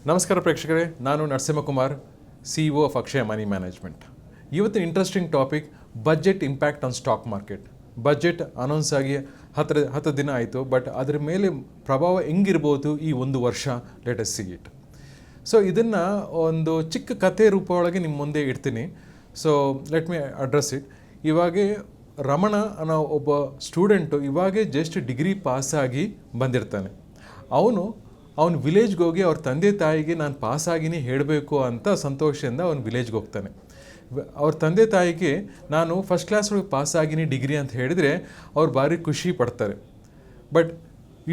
ನಮಸ್ಕಾರ ಪ್ರೇಕ್ಷಕರೇ, ನಾನು Narasimhakumar, CEO of Akshaya money management. ಇವತ್ತಿನ interesting topic budget impact on stock market. Budget announce ಆಗಿ 10 ದಿನ ಆಯಿತು, ಬಟ್ ಅದರ ಮೇಲೆ ಪ್ರಭಾವ ಹೆಂಗಿರ್ಬೋದು ಈ ಒಂದು ವರ್ಷ, let us see it. So ಇದನ್ನು ಒಂದು ಚಿಕ್ಕ ಕಥೆ ರೂಪದೊಳಗೆ ನಿಮ್ಮ ಮುಂದೆ ಇಡ್ತೀನಿ. So let me address it. ಇವಾಗೆ ರಮಣ ಅನ್ನೋ ಒಬ್ಬ ಸ್ಟೂಡೆಂಟು ಇವಾಗೇ ಜಸ್ಟ್ ಡಿಗ್ರಿ ಪಾಸಾಗಿ ಬಂದಿರ್ತಾನೆ. ಅವನು ವಿಲೇಜ್ಗೆ ಹೋಗಿ ಅವ್ರ ತಂದೆ ತಾಯಿಗೆ ನಾನು ಪಾಸಾಗಿನೇ ಹೇಳಬೇಕು ಅಂತ ಸಂತೋಷದಿಂದ ಅವನು ವಿಲೇಜ್ಗೆ ಹೋಗ್ತಾನೆ. ಅವ್ರ ತಂದೆ ತಾಯಿಗೆ ನಾನು ಫಸ್ಟ್ ಕ್ಲಾಸ್ ಒಳಗೆ ಪಾಸಾಗಿನಿ ಡಿಗ್ರಿ ಅಂತ ಹೇಳಿದರೆ ಅವ್ರು ಭಾರಿ ಖುಷಿ ಪಡ್ತಾರೆ. ಬಟ್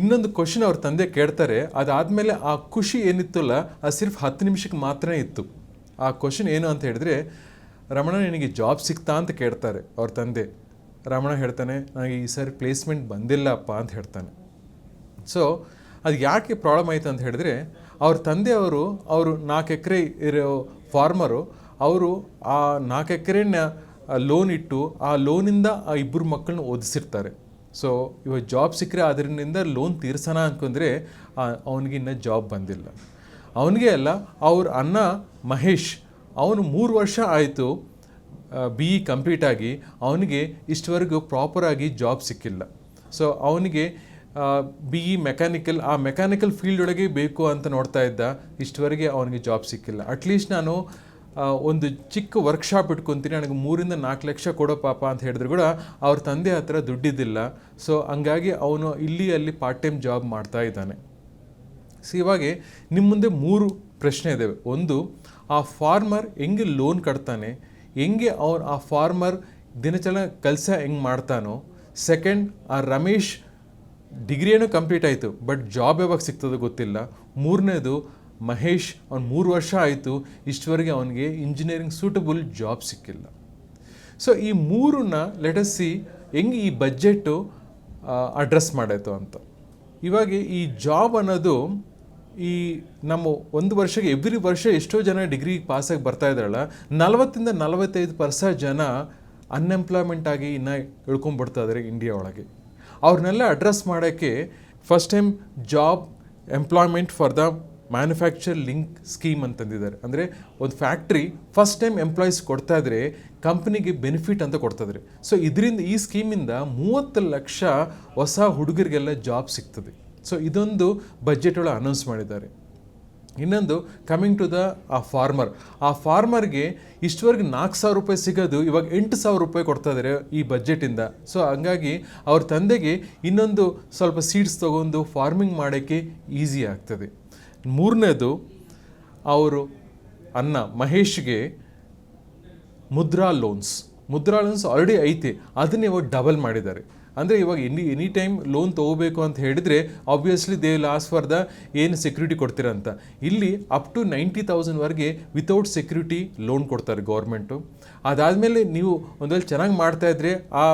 ಇನ್ನೊಂದು ಕ್ವಶನ್ ಅವ್ರ ತಂದೆ ಕೇಳ್ತಾರೆ. ಅದಾದಮೇಲೆ ಆ ಖುಷಿ ಏನಿತ್ತಲ್ಲ ಅದು ಸಿರ್ಫ್ 10 ನಿಮಿಷಕ್ಕೆ ಮಾತ್ರ ಇತ್ತು. ಆ ಕ್ವಶನ್ ಏನು ಅಂತ ಹೇಳಿದ್ರೆ, ರಮಣ ನಿನಗೆ ಜಾಬ್ ಸಿಗ್ತಾ ಅಂತ ಕೇಳ್ತಾರೆ ಅವ್ರ ತಂದೆ. ರಮಣ ಹೇಳ್ತಾನೆ, ನನಗೆ ಈ ಸಾರಿ ಪ್ಲೇಸ್ಮೆಂಟ್ ಬಂದಿಲ್ಲಪ್ಪ ಅಂತ ಹೇಳ್ತಾನೆ. ಸೊ ಅದು ಯಾಕೆ ಪ್ರಾಬ್ಲಮ್ ಆಯಿತು ಅಂತ ಹೇಳಿದ್ರೆ, ಅವ್ರ ತಂದೆಯವರು 4 ಎಕರೆ ಇರೋ ಫಾರ್ಮರು. ಅವರು ಆ 4 ಎಕರೆನ ಲೋನ್ ಇಟ್ಟು ಆ ಲೋನಿಂದ ಆ 2 ಮಕ್ಕಳನ್ನ ಓದಿಸಿರ್ತಾರೆ. ಸೊ ಇವಾಗ ಜಾಬ್ ಸಿಕ್ಕರೆ ಅದರಿಂದ ಲೋನ್ ತೀರ್ಸೋಣ ಅಂದ್ಕೊಂಡ್ರೆ ಅವನಿಗೆ ಇನ್ನೂ ಜಾಬ್ ಬಂದಿಲ್ಲ. ಅವನಿಗೆ ಅಲ್ಲ, ಅವ್ರ ಅಣ್ಣ ಮಹೇಶ್, ಅವನು 3 ವರ್ಷ ಆಯಿತು BE ಕಂಪ್ಲೀಟ್ ಆಗಿ, ಅವನಿಗೆ ಇಷ್ಟವರೆಗೂ ಪ್ರಾಪರಾಗಿ ಜಾಬ್ ಸಿಕ್ಕಿಲ್ಲ. ಸೊ ಅವನಿಗೆ BE ಮೆಕ್ಯಾನಿಕಲ್, ಆ ಮೆಕ್ಯಾನಿಕಲ್ ಫೀಲ್ಡ್ ಒಳಗೆ ಬೇಕು ಅಂತ ನೋಡ್ತಾ ಇದ್ದ. ಇಷ್ಟವರೆಗೆ ಅವನಿಗೆ ಜಾಬ್ ಸಿಕ್ಕಿಲ್ಲ. ಅಟ್ಲೀಸ್ಟ್ ನಾನು ಒಂದು ಚಿಕ್ಕ ವರ್ಕ್ಶಾಪ್ ಇಟ್ಕೊತೀನಿ, ನನಗೆ 3-4 ಲಕ್ಷ ಕೊಡೋ ಪಾಪ ಅಂತ ಹೇಳಿದ್ರು ಕೂಡ ಅವ್ರ ತಂದೆ ಹತ್ರ ದುಡ್ಡಿದ್ದಿಲ್ಲ. ಸೊ ಹಂಗಾಗಿ ಅವನು ಇಲ್ಲಿ ಅಲ್ಲಿ ಪಾರ್ಟ್ ಟೈಮ್ ಜಾಬ್ ಮಾಡ್ತಾ ಇದ್ದಾನೆ. ಸೊ ಇವಾಗ ನಿಮ್ಮ ಮುಂದೆ 3 ಪ್ರಶ್ನೆ ಇದ್ದಾವೆ. ಒಂದು, ಆ ಫಾರ್ಮರ್ ಹೆಂಗೆ ಲೋನ್ ಕಟ್ತಾನೆ, ಹೆಂಗೆ ಆ ಫಾರ್ಮರ್ ದಿನಚಲ ಕೆಲಸ ಹೆಂಗೆ ಮಾಡ್ತಾನೋ. ಸೆಕೆಂಡ್, ಆ ರಮೇಶ್ ಡಿಗ್ರಿ ಏನೋ ಕಂಪ್ಲೀಟ್ ಆಯಿತು, ಬಟ್ ಜಾಬ್ ಯಾವಾಗ ಸಿಗ್ತದೋ ಗೊತ್ತಿಲ್ಲ. ಮೂರನೇದು, ಮಹೇಶ್, ಅವ್ನು 3 ವರ್ಷ ಆಯಿತು, ಇಷ್ಟವರೆಗೆ ಅವನಿಗೆ ಇಂಜಿನಿಯರಿಂಗ್ ಸೂಟಬಲ್ ಜಾಬ್ ಸಿಕ್ಕಿಲ್ಲ. ಸೊ ಈ 3ನ್ನ ಲೆಟ್ ಅಸ್ ಸಿ ಹೆಂಗೆ ಈ ಬಜೆಟು ಅಡ್ರೆಸ್ ಮಾಡಾಯಿತು ಅಂತ. ಇವಾಗ ಈ ಜಾಬ್ ಅನ್ನೋದು ಈ ನಮ್ಮ ಒಂದು ವರ್ಷಕ್ಕೆ ಎವ್ರಿ ವರ್ಷ ಎಷ್ಟೋ ಜನ ಡಿಗ್ರಿ ಪಾಸಾಗಿ ಬರ್ತಾ ಇದ್ದಾರಲ್ಲ, 40-45% ಜನ ಅನ್ಎಂಪ್ಲಾಯ್ಮೆಂಟ್ ಆಗಿ ಇನ್ನೂ ಇಳ್ಕೊಂಡ್ಬಿಡ್ತಾ ಇದ್ದಾರೆ ಇಂಡಿಯಾ ಒಳಗೆ. ಅವ್ರನ್ನೆಲ್ಲ ಅಡ್ರೆಸ್ ಮಾಡೋಕ್ಕೆ first time job employment for the manufacture link scheme ಅಂತಂದಿದ್ದಾರೆ. ಅಂದರೆ ಒಂದು ಫ್ಯಾಕ್ಟ್ರಿ ಫಸ್ಟ್ ಟೈಮ್ ಎಂಪ್ಲಾಯೀಸ್ ಕೊಡ್ತಾ ಇದ್ರೆ ಕಂಪ್ನಿಗೆ ಬೆನಿಫಿಟ್ ಅಂತ ಕೊಡ್ತಾಯಿದ್ರೆ. ಸೊ ಇದರಿಂದ, ಈ ಸ್ಕೀಮಿಂದ 30 ಲಕ್ಷ ಹೊಸ ಹುಡುಗರಿಗೆಲ್ಲ ಜಾಬ್ ಸಿಗ್ತದೆ. ಸೊ ಇದೊಂದು ಬಜೆಟ್ ಒಳಗೆ ಅನೌನ್ಸ್ ಮಾಡಿದ್ದಾರೆ. ಇನ್ನೊಂದು, ಕಮಿಂಗ್ ಟು ದ ಆ ಫಾರ್ಮರ್ಗೆ ಇಷ್ಟವರೆಗೆ 4,000 ರೂಪಾಯಿ ಸಿಗೋದು ಇವಾಗ 8,000 ರೂಪಾಯಿ ಕೊಡ್ತಾ ಇದ್ದಾರೆ ಈ ಬಜೆಟಿಂದ. ಸೊ ಹಂಗಾಗಿ ಅವ್ರ ತಂದೆಗೆ ಇನ್ನೊಂದು ಸ್ವಲ್ಪ ಸೀಡ್ಸ್ ತೊಗೊಂಡು ಫಾರ್ಮಿಂಗ್ ಮಾಡೋಕ್ಕೆ ಈಸಿ ಆಗ್ತದೆ. ಮೂರನೇದು, ಅವರು ಅಣ್ಣ ಮಹೇಶ್ಗೆ ಮುದ್ರಾ ಲೋನ್ಸ್ ಆಲ್ರೆಡಿ ಐತೆ, ಅದನ್ನೇ ಇವಾಗ ಡಬಲ್ ಮಾಡಿದ್ದಾರೆ. ಅಂದರೆ ಇವಾಗ ಎನಿ ಟೈಮ್ ಲೋನ್ ತೊಗೋಬೇಕು ಅಂತ ಹೇಳಿದರೆ obviously they will ask for the ಏನು ಸೆಕ್ಯೂರಿಟಿ ಕೊಡ್ತೀರಂತ. ಇಲ್ಲಿ ಅಪ್ ಟು 90,000ವರೆಗೆ ವಿತೌಟ್ ಸೆಕ್ಯೂರಿಟಿ ಲೋನ್ ಕೊಡ್ತಾರೆ ಗೌರ್ಮೆಂಟು. ಅದಾದಮೇಲೆ ನೀವು ಒಂದು ವೇಳೆ ಚೆನ್ನಾಗಿ ಮಾಡ್ತಾಯಿದ್ರೆ ಆ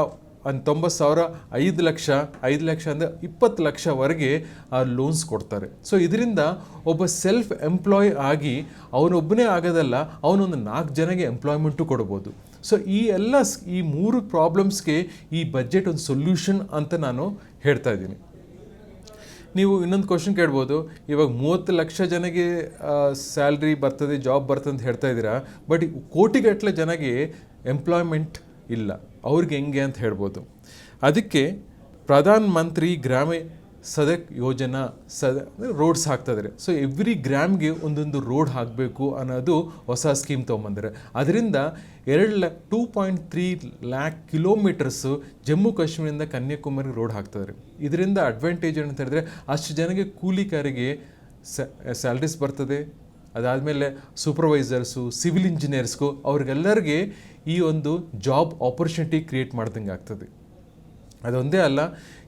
90,000 5 ಲಕ್ಷ ಅಂದರೆ 20 ಲಕ್ಷವರೆಗೆ ಆ ಲೋನ್ಸ್ ಕೊಡ್ತಾರೆ. ಸೊ ಇದರಿಂದ ಒಬ್ಬ ಸೆಲ್ಫ್ ಎಂಪ್ಲಾಯ್ ಆಗಿ ಅವನೊಬ್ಬನೇ ಆಗೋದಲ್ಲ, ಅವನೊಂದು 4 ಜನಗೆ ಎಂಪ್ಲಾಯ್ಮೆಂಟು ಕೊಡ್ಬೋದು. ಸೊ ಈ 3 ಪ್ರಾಬ್ಲಮ್ಸ್ಗೆ ಈ ಬಜೆಟ್ ಒಂದು ಸೊಲ್ಯೂಷನ್ ಅಂತ ನಾನು ಹೇಳ್ತಾ ಇದ್ದೀನಿ. ನೀವು ಇನ್ನೊಂದು ಕ್ವಶನ್ ಕೇಳ್ಬೋದು, ಇವಾಗ 30 ಲಕ್ಷ ಜನಗೆ ಸ್ಯಾಲ್ರಿ ಬರ್ತದೆ, ಜಾಬ್ ಬರ್ತದೆ ಅಂತ ಹೇಳ್ತಾ ಇದ್ದೀರಾ, ಬಟ್ ಕೋಟಿಗಟ್ಟಲೆ ಜನಗೆ ಎಂಪ್ಲಾಯ್ಮೆಂಟ್ ಇಲ್ಲ, ಅವ್ರಿಗೆ ಹೆಂಗೆ ಅಂತ ಹೇಳ್ಬೋದು. ಅದಕ್ಕೆ ಪ್ರಧಾನ ಮಂತ್ರಿ ಗ್ರಾಮ ಸಡಕ್ ಯೋಜನಾ ರೋಡ್ಸ್ ಹಾಕ್ತಾಯಿದ್ದಾರೆ. ಸೊ ಎವ್ರಿ ಗ್ರಾಮ್ಗೆ ಒಂದೊಂದು ರೋಡ್ ಹಾಕಬೇಕು ಅನ್ನೋದು ಹೊಸ ಸ್ಕೀಮ್ ತೊಗೊಂಬಂದರೆ. ಅದರಿಂದ 2.3 ಲ್ಯಾಕ್ ಕಿಲೋಮೀಟರ್ಸು ಜಮ್ಮು ಕಾಶ್ಮೀರದಿಂದ ಕನ್ಯಾಕುಮಾರಿಗೆ ರೋಡ್ ಹಾಕ್ತಾಯಿದ್ದಾರೆ. ಇದರಿಂದ ಅಡ್ವಾಂಟೇಜ್ ಏನಂತ ಹೇಳಿದ್ರೆ, ಅಷ್ಟು ಜನಗೆ ಕೂಲಿಕಾರಿಗೆ ಸ್ಯಾಲ್ರೀಸ್ ಬರ್ತದೆ. ಅದಾದಮೇಲೆ ಸೂಪರ್ವೈಸರ್ಸು, ಸಿವಿಲ್ ಇಂಜಿನಿಯರ್ಸ್ಗೂ ಅವ್ರಿಗೆಲ್ಲರಿಗೆ ಈ ಒಂದು ಜಾಬ್ ಆಪರ್ಚುನಿಟಿ ಕ್ರಿಯೇಟ್ ಮಾಡ್ದಂಗೆ ಆಗ್ತದೆ. ಅದೊಂದೇ ಅಲ್ಲ,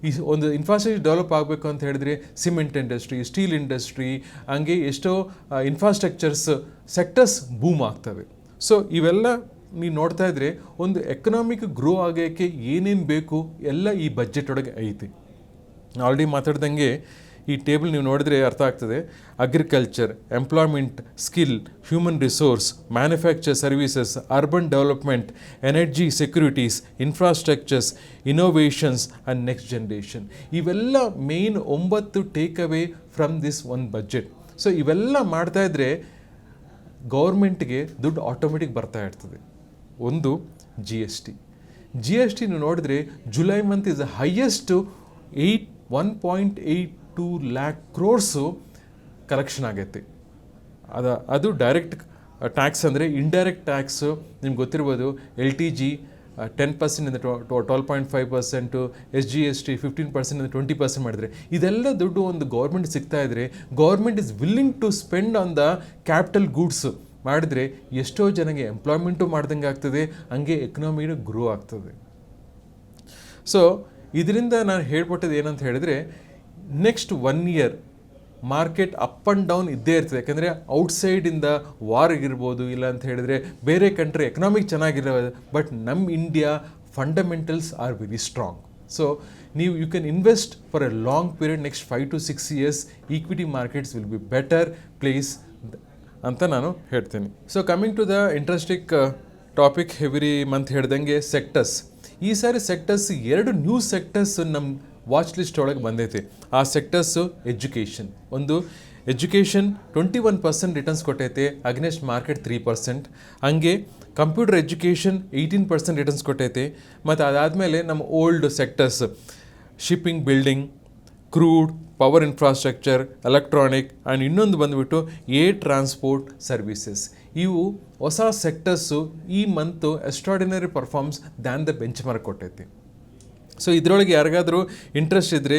ಈ ಒಂದು ಇನ್ಫ್ರಾಸ್ಟ್ರಕ್ಚರ್ ಡೆವಲಪ್ ಆಗಬೇಕು ಅಂತ ಹೇಳಿದ್ರೆ ಸಿಮೆಂಟ್ ಇಂಡಸ್ಟ್ರಿ, ಸ್ಟೀಲ್ ಇಂಡಸ್ಟ್ರಿ, ಹಂಗೆ ಎಷ್ಟೋ ಇನ್ಫ್ರಾಸ್ಟ್ರಕ್ಚರ್ಸ್ ಸೆಕ್ಟರ್ಸ್ ಬೂಮ್ ಆಗ್ತವೆ. ಸೊ ಇವೆಲ್ಲ ನೀವು ನೋಡ್ತಾ ಇದ್ರೆ ಒಂದು ಎಕನಾಮಿಕ್ ಗ್ರೋ ಆಗೋಕ್ಕೆ ಏನೇನು ಬೇಕು ಎಲ್ಲ ಈ ಬಜೆಟ್ ಒಳಗೆ ಐತಿ. ಆಲ್ರೆಡಿ ಮಾತಾಡ್ದಂಗೆ ಈ ಟೇಬಲ್ ನೀವು ನೋಡಿದ್ರೆ ಅರ್ಥ ಆಗ್ತದೆ. Agriculture, employment, skill, human resource, manufacture services, urban development, energy securities, infrastructures, innovations and next generation. ಇವೆಲ್ಲ main 9 take away from this ಒಂದು ಬಜೆಟ್. ಸೊ ಇವೆಲ್ಲ ಮಾಡ್ತಾ ಇದ್ದರೆ ಗೌರ್ಮೆಂಟ್ಗೆ ದುಡ್ಡು ಆಟೋಮೆಟಿಕ್ ಬರ್ತಾ ಇರ್ತದೆ. ಒಂದು ಜಿ ಎಸ್ ಟಿ ನೀವು ನೋಡಿದ್ರೆ July month is the highest 1.82 lakh crores collection ಆಗೈತೆ. ಅದು ಡೈರೆಕ್ಟ್ ಟ್ಯಾಕ್ಸ್. ಅಂದರೆ ಇಂಡೈರೆಕ್ಟ್ ಟ್ಯಾಕ್ಸು ನಿಮ್ಗೆ ಗೊತ್ತಿರ್ಬೋದು, LTG 10% ಇಂದ 12.5%, SGST 15% ಇಂದ 20% ಮಾಡಿದರೆ ಇದೆಲ್ಲ ದುಡ್ಡು ಒಂದು ಗೌರ್ಮೆಂಟ್ ಸಿಗ್ತಾ ಇದ್ರೆ government is willing to spend on the capital goods ಮಾಡಿದರೆ ಎಷ್ಟೋ ಜನಗೆ ಎಂಪ್ಲಾಯ್ಮೆಂಟು ಮಾಡ್ದಂಗೆ ಆಗ್ತದೆ, ಹಂಗೆ ಎಕನಾಮಿನೂ ಗ್ರೋ ಆಗ್ತದೆ. ಸೊ ಇದರಿಂದ ನಾನು ಹೇಳ್ಕೊಟ್ಟದ್ದು ಏನಂತ ಹೇಳಿದರೆ, next 1 year market up and down ಇದ್ದೇ ಇರ್ತದೆ. ಯಾಕಂದರೆ ಔಟ್ಸೈಡಿಂದ ವಾರ್ ಇರ್ಬೋದು, ಇಲ್ಲ ಅಂತ ಹೇಳಿದರೆ ಬೇರೆ ಕಂಟ್ರಿ ಎಕನಾಮಿಕ್ ಚೆನ್ನಾಗಿರೋದು, ಬಟ್ ನಮ್ಮ India fundamentals are very strong. So you can invest for a long period, next 5 to 6 years equity markets will be better place ಅಂತ ನಾನು ಹೇಳ್ತೀನಿ. So coming to the interesting topic, every month ಹೇಳ್ದಂಗೆ sectors. ಈ ಸಾರಿ sectors 2 new sectors ನಮ್ಮ watch list ಒಳಗೆ ಬಂದೈತೆ. ಆ ಸೆಕ್ಟರ್ಸು ಎಜುಕೇಷನ್. ಒಂದು ಎಜುಕೇಷನ್ 21% ರಿಟರ್ನ್ಸ್ ಕೊಟ್ಟೈತೆ, ಅಗ್ನೆಸ್ಟ್ ಮಾರ್ಕೆಟ್ 3%. ಹಂಗೆ ಕಂಪ್ಯೂಟರ್ ಎಜುಕೇಷನ್ 18% ರಿಟರ್ನ್ಸ್ ಕೊಟ್ಟೈತೆ. ಮತ್ತು ಅದಾದಮೇಲೆ ನಮ್ಮ old sectors shipping, building, crude, power infrastructure, electronic and ಇನ್ನೊಂದು ಬಂದುಬಿಟ್ಟು ಏರ್ ಟ್ರಾನ್ಸ್ಪೋರ್ಟ್ ಸರ್ವಿಸಸ್. ಇವು ಹೊಸ ಸೆಕ್ಟರ್ಸು ಈ month extraordinary performs than the bench mark ಕೊಟ್ಟೈತಿ. ಸೊ ಇದರೊಳಗೆ ಯಾರಿಗಾದರೂ ಇಂಟ್ರೆಸ್ಟ್ ಇದ್ದರೆ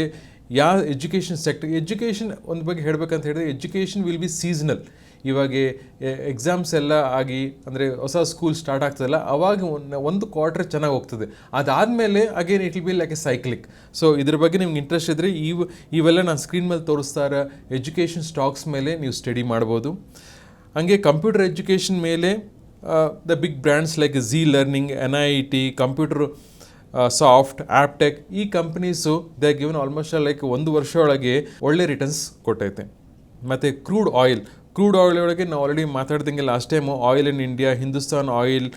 ಯಾವ ಎಜುಕೇಷನ್ ಒಂದು ಬಗ್ಗೆ ಹೇಳಬೇಕಂತ ಹೇಳಿದ್ರೆ, ಎಜುಕೇಷನ್ ವಿಲ್ ಬಿ ಸೀಸನಲ್. ಇವಾಗ ಎಕ್ಸಾಮ್ಸ್ ಎಲ್ಲ ಆಗಿ ಅಂದರೆ ಹೊಸ ಸ್ಕೂಲ್ ಸ್ಟಾರ್ಟ್ ಆಗ್ತದಲ್ಲ, ಅವಾಗ ಒಂದು ಕ್ವಾರ್ಟರ್ ಚೆನ್ನಾಗಿ ಹೋಗ್ತದೆ. ಅದಾದಮೇಲೆ again it will be like A cyclic. So ಇದ್ರ ಬಗ್ಗೆ ನಿಮ್ಗೆ ಇಂಟ್ರೆಸ್ಟ್ ಇದ್ದರೆ ಇವೆಲ್ಲ ನಾನು ಸ್ಕ್ರೀನ್ ಮೇಲೆ ತೋರಿಸ್ತಾ ಇರೋ ಎಜುಕೇಷನ್ ಸ್ಟಾಕ್ಸ್ ಮೇಲೆ ನೀವು ಸ್ಟಡಿ ಮಾಡ್ಬೋದು. ಹಂಗೆ ಕಂಪ್ಯೂಟರ್ ಎಜುಕೇಷನ್ ಮೇಲೆ the big brands like Zee learning, NIT, computer soft, Aptech, ಈ companies they given almost like 1 ವರ್ಷ ಒಳಗೆ ಒಳ್ಳೆ ರಿಟರ್ನ್ಸ್ ಕೊಟ್ಟೈತೆ. ಮತ್ತು ಕ್ರೂಡ್ ಆಯಿಲ್ ಒಳಗೆ ನಾವು ಆಲ್ರೆಡಿ ಮಾತಾಡ್ದಂಗೆ last time oil in India, Hindustan oil,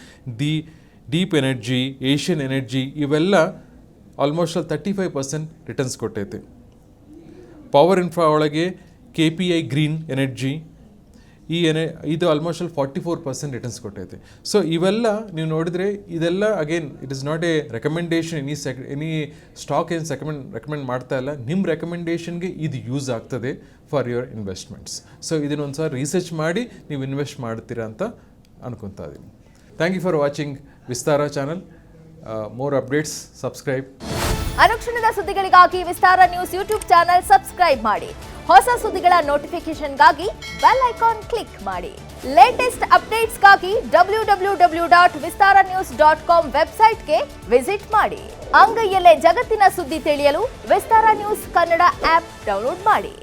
deep energy, Asian energy, ಇವೆಲ್ಲ ಆಲ್ಮೋಸ್ಟ್ 35% ರಿಟರ್ನ್ಸ್ ಕೊಟ್ಟೈತೆ. ಪವರ್ ಇನ್ಫ್ರಾ ಒಳಗೆ KPI ಗ್ರೀನ್ ಎನರ್ಜಿ, ಇದು ಆಲ್ಮೋಸ್ಟ್ 44% ರಿಟರ್ನ್ಸ್ ಕೊಟ್ಟೈತೆ. ಸೊ ಇವೆಲ್ಲ ನೀವು ನೋಡಿದರೆ ಇದೆಲ್ಲ again it is not a recommendation, any stock ಏನು ರೆಕಮೆಂಡ್ ಮಾಡ್ತಾ ಇಲ್ಲ. ನಿಮ್ಮ ರೆಕಮೆಂಡೇಷನ್ಗೆ ಇದು ಯೂಸ್ ಆಗ್ತದೆ ಫಾರ್ ಯುವರ್ ಇನ್ವೆಸ್ಟ್ಮೆಂಟ್ಸ್. ಸೊ ಇದನ್ನೊಂದು ಸಲ ರಿಸರ್ಚ್ ಮಾಡಿ ನೀವು ಇನ್ವೆಸ್ಟ್ ಮಾಡ್ತೀರಾ ಅಂತ ಅನ್ಕೊತಾ ಇದ್ದೀನಿ. Thank you for watching Vistara channel. More updates, subscribe. ಅನುಕ್ಷಣದ ಸುದ್ದಿಗಳಿಗಾಗಿ Vistara news YouTube channel subscribe ಮಾಡಿ. ಹೊಸ ಸುದ್ದಿಗಳ ನೋಟಿಫಿಕೇಶನ್ಗಾಗಿ ಬೆಲ್ ಐಕಾನ್ ಕ್ಲಿಕ್ ಮಾಡಿ. ಲೇಟೆಸ್ಟ್ ಅಪ್ಡೇಟ್ಸ್ಗಾಗಿ www.vistaranews.com ವೆಬ್ಸೈಟ್ಗೆ ವಿಸಿಟ್ ಮಾಡಿ. ಅಂಗೈಯಲ್ಲೇ ಜಗತ್ತಿನ ಸುದ್ದಿ ತಿಳಿಯಲು Vistara news Kannada app download ಮಾಡಿ.